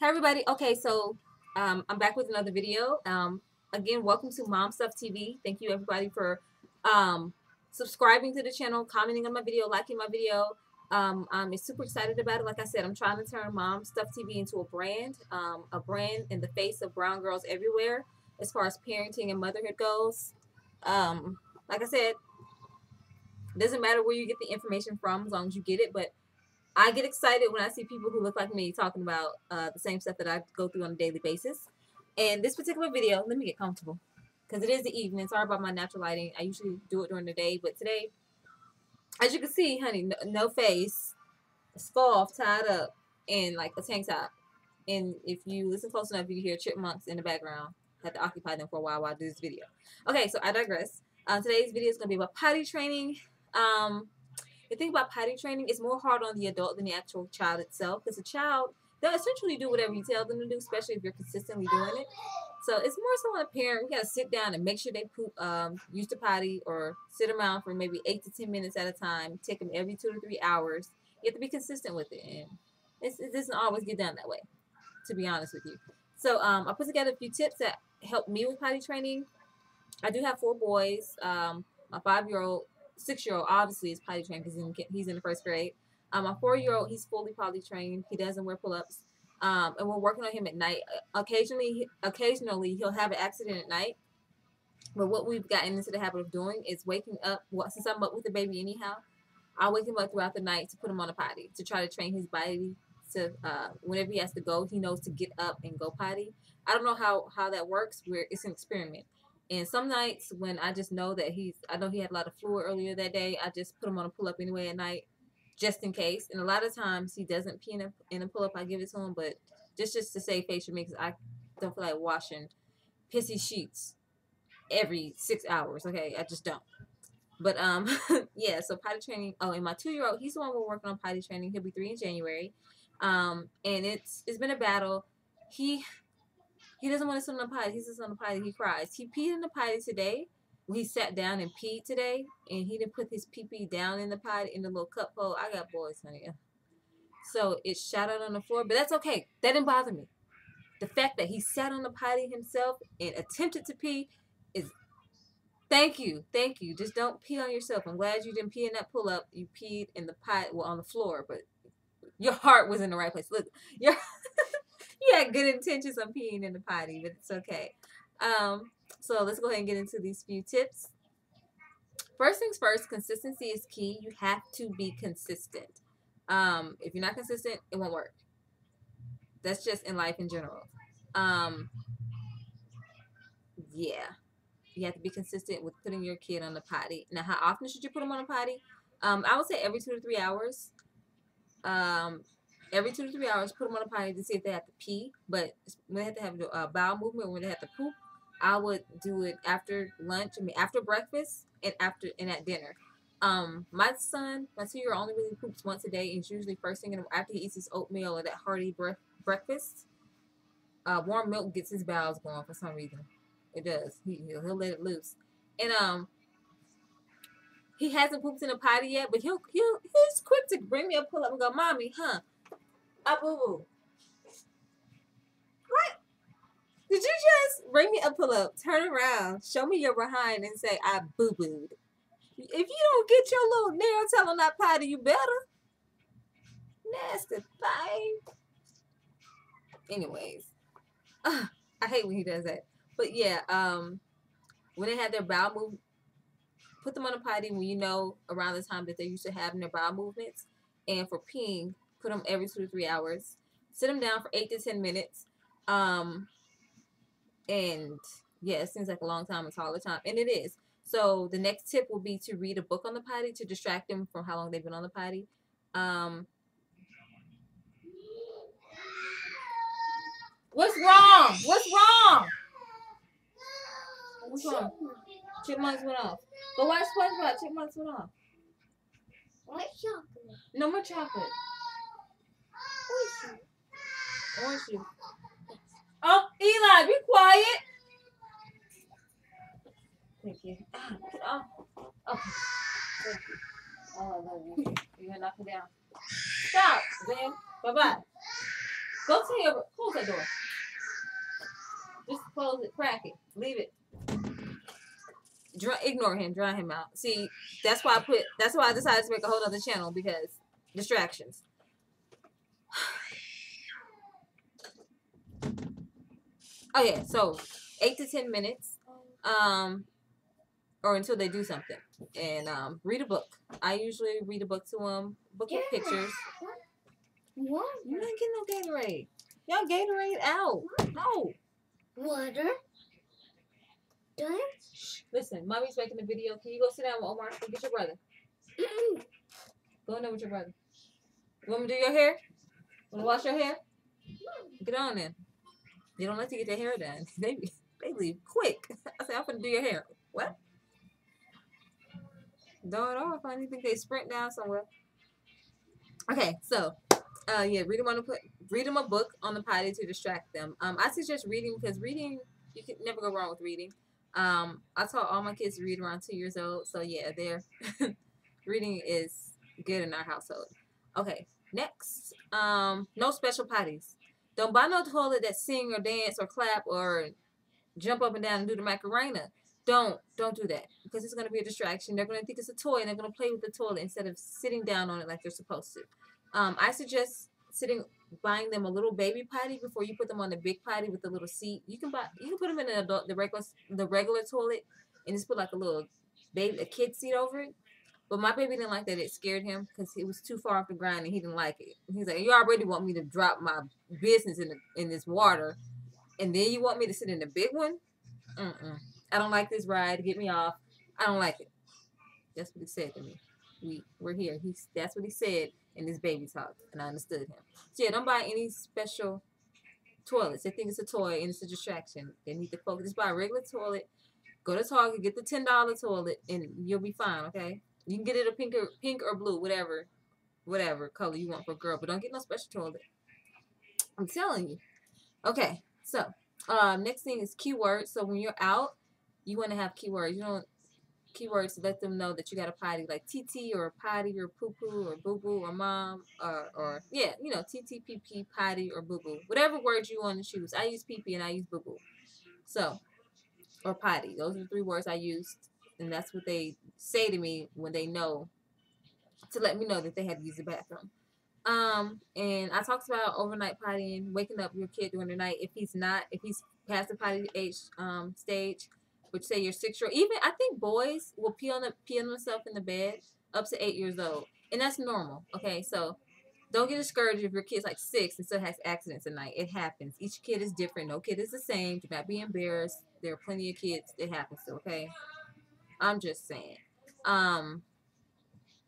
Hi everybody. Okay, so I'm back with another video. Again, welcome to Mom Stuff TV. Thank you everybody for subscribing to the channel, commenting on my video, liking my video. I'm super excited about it. Like I said, I'm trying to turn Mom Stuff TV into a brand in the face of brown girls everywhere as far as parenting and motherhood goes. Like I said, it doesn't matter where you get the information from as long as you get it, but I get excited when I see people who look like me talking about the same stuff that I go through on a daily basis. And this particular video, let me get comfortable because it is the evening. Sorry about my natural lighting. I usually do it during the day, but today, as you can see, honey, no face, a scarf tied up, and like a tank top. And if you listen close enough, you can hear chipmunks in the background. I had to occupy them for a while I do this video. Okay, so I digress. Today's video is going to be about potty training. The thing about potty training is more hard on the adult than the actual child itself, because the child, they'll essentially do whatever you tell them to do, especially if you're consistently doing it. So it's more so on a parent. We got to sit down and make sure they poop, use the potty, or sit them around for maybe 8 to 10 minutes at a time. Take them every 2 to 3 hours. You have to be consistent with it, and it doesn't always get done that way, to be honest with you. So I put together a few tips that help me with potty training. I do have 4 boys. My 5-year-old, 6-year-old obviously is potty trained because he's in the 1st grade. My 4-year-old, he's fully potty trained. He doesn't wear pull-ups. And we're working on him at night. Occasionally he'll have an accident at night. But what we've gotten into the habit of doing is waking up. Well, since I'm up with the baby anyhow, I'll wake him up throughout the night to put him on a potty to try to train his body to whenever he has to go, he knows to get up and go potty. I don't know how that works. It's an experiment. And some nights when I just know that I know he had a lot of fluid earlier that day, I just put him on a pull-up anyway at night, just in case. And a lot of times he doesn't pee in a pull-up. I give it to him, but just to save face for me, because I don't feel like washing pissy sheets every 6 hours. Okay, I just don't. But yeah. So potty training. Oh, and my 2-year-old, he's the one we're working on potty training. He'll be 3 in January. And it's been a battle. He doesn't want to sit on the potty. He sits on the potty. He cries. He peed in the potty today. He sat down and peed today, and he didn't put his pee-pee down in the potty in the little cup hole. I got boys, honey. So it shot out on the floor, but that's okay. That didn't bother me. The fact that he sat on the potty himself and attempted to pee is thank you. Just don't pee on yourself. I'm glad you didn't pee in that pull-up. You peed in the pot, well, on the floor, but your heart was in the right place. Look, you had good intentions on peeing in the potty, but it's okay. So let's go ahead and get into these few tips. First things first, consistency is key. You have to be consistent. If you're not consistent, it won't work. That's just in life in general. Yeah. You have to be consistent with putting your kid on the potty. Now, how often should you put them on a potty? I would say every 2 to 3 hours. Every 2 to 3 hours, put them on a potty to see if they have to pee. But when they have to have a bowel movement, when they have to poop, I would do it after lunch. After breakfast and at dinner. My son, my 2-year-old, only really poops once a day. And it's usually first thing after he eats his oatmeal or that hearty breakfast. Warm milk gets his bowels going for some reason. It does. He'll let it loose. And he hasn't pooped in a potty yet, but he's quick to bring me a pull up and go, "Mommy, huh? I boo boo." What? Did you just bring me a pull up, turn around, show me your behind, and say I boo booed? If you don't get your little nail tail on that potty, you better. Nasty thing. Anyways, I hate when he does that. But yeah, when they have their bowel move, put them on a potty when you know around the time that they're used to having their bowel movements. And for peeing, put them every 2 to 3 hours. Sit them down for 8 to 10 minutes. And yeah, it seems like a long time. It's all the time, and it is. So the next tip will be to read a book on the potty to distract them from how long they've been on the potty. What's wrong? What's wrong? What's wrong? Chipmunks went off. Go watch SpongeBob. Chipmunks went off. What chocolate? No more chocolate. Orange juice. Oh, Eli, be quiet. Thank you. Oh, okay. Thank you. Oh, I love you. You're gonna knock me down. Stop, man. Bye-bye. Go tell close that door. Just close it, crack it, leave it. Ignore him, drown him out. See, that's why I decided to make a whole other channel because distractions. Okay, so 8 to 10 minutes, or until they do something, and read a book. I usually read a book to them, book with pictures. What? You're not getting no Gatorade. Y'all Gatorade out. No. Water. Done? Listen, mommy's making a video. Can you go sit down with Omar? Go get your brother. Go in there with your brother. You want me to do your hair? Want to wash your hair? Get on then. They don't like to get their hair done. They leave quick. I said, I'm going to do your hair. What? Don't know if I think they sprint down somewhere. Okay, so yeah, read them a book on the potty to distract them. I suggest reading because reading, you can never go wrong with reading. I taught all my kids to read around 2 years old, so yeah, they're reading is good in our household. Okay, next, no special potties. Don't buy no toilet that sing or dance or clap or jump up and down and do the Macarena. Don't do that because it's going to be a distraction. They're going to think it's a toy and they're going to play with the toilet instead of sitting down on it like they're supposed to. I suggest buying them a little baby potty before you put them on the big potty with the little seat. You can put them in the regular toilet and just put like a kid seat over it. But my baby didn't like that. It scared him because it was too far off the ground and he didn't like it. He's like, you already want me to drop my business in this water, and then you want me to sit in the big one? I don't like this ride. Get me off. I don't like it. That's what he said to me. We're here. That's what he said in his baby talk, and I understood him. So yeah, don't buy any special toilets. They think it's a toy and it's a distraction. They need to focus. Just buy a regular toilet. Go to Target, get the $10 toilet, and you'll be fine. Okay. You can get it a pink or blue, whatever color you want for a girl, but don't get no special toilet. I'm telling you. Okay, so next thing is keywords. So when you're out, you want to have keywords. You don't keywords to let them know that you got a potty, like TT or potty or poo poo or boo boo or mom or yeah, TT, PP, potty or boo boo, whatever words you want to choose. I use PP and I use boo boo. So or potty. Those are the 3 words I used, and that's what they say to me when they know to let me know that they had to use the bathroom. And I talked about overnight pottying, waking up your kid during the night if he's past the potty age stage, which say you're 6-year-old. Even I think boys will pee on themselves in the bed up to 8 years old, and that's normal. Okay, so don't get discouraged if your kid's like 6 and still has accidents at night. It happens. Each kid is different. No kid is the same. Do not be embarrassed. There are plenty of kids it happens to. Okay, I'm just saying.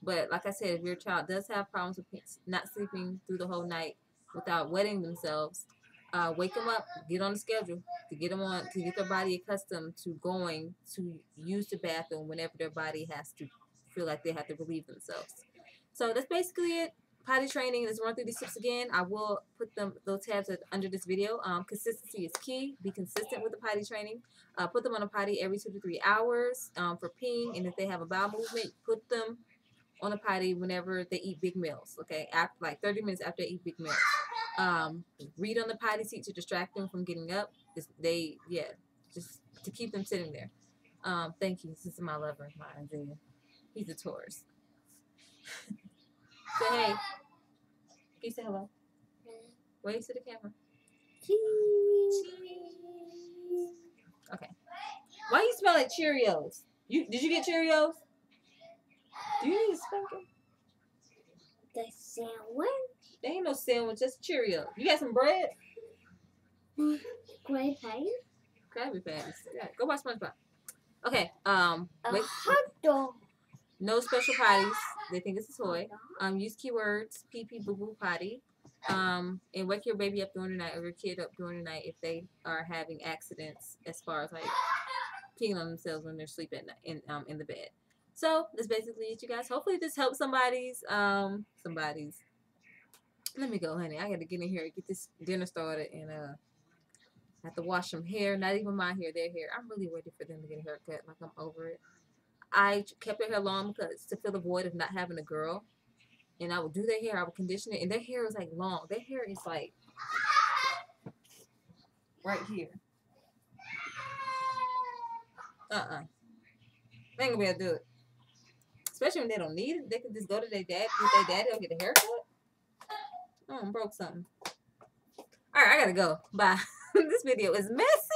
But like I said, if your child does have problems with not sleeping through the whole night without wetting themselves, wake them up, get on the schedule to get their body accustomed to going to use the bathroom whenever their body has to feel like they have to relieve themselves. So that's basically it. Potty training. Let's run through these tips again. I will put those tabs under this video. Consistency is key. Be consistent with the potty training. Put them on a potty every 2 to 3 hours for peeing, and if they have a bowel movement, put them on a potty whenever they eat big meals. Okay, after like 30 minutes after they eat big meals. Read on the potty seat to distract them from getting up. Just to keep them sitting there. Thank you. This is my lover, my Isaiah. He's a Taurus. Say hey. Can you say hello? Wave to the camera. Cheese. Okay. Why you smell like Cheerios? Did you get Cheerios? Do you need a spanker? The sandwich? There ain't no sandwich, just Cheerios. You got some bread? Gray patties? Krabby Patties. Yeah, go watch SpongeBob. Okay. A hot dog. No special potties. They think it's a toy. Use keywords pee pee boo boo potty. And wake your baby up during the night or your kid up during the night if they are having accidents as far as like peeing on themselves when they're sleeping in the bed. So that's basically it, you guys. Hopefully this helps somebody's. Let me go, honey. I got to get in here and get this dinner started, and I have to wash some hair. Not even my hair, their hair. I'm really ready for them to get a haircut. I'm over it. I kept their hair long because to fill the void of not having a girl. and I would do their hair. I would condition it, and their hair is like long. Their hair is like right here. They ain't gonna be able to do it. Especially when they don't need it. They can just go to their dad with their daddy or get a haircut. Oh, I broke something. All right, I gotta go. Bye. This video is messy.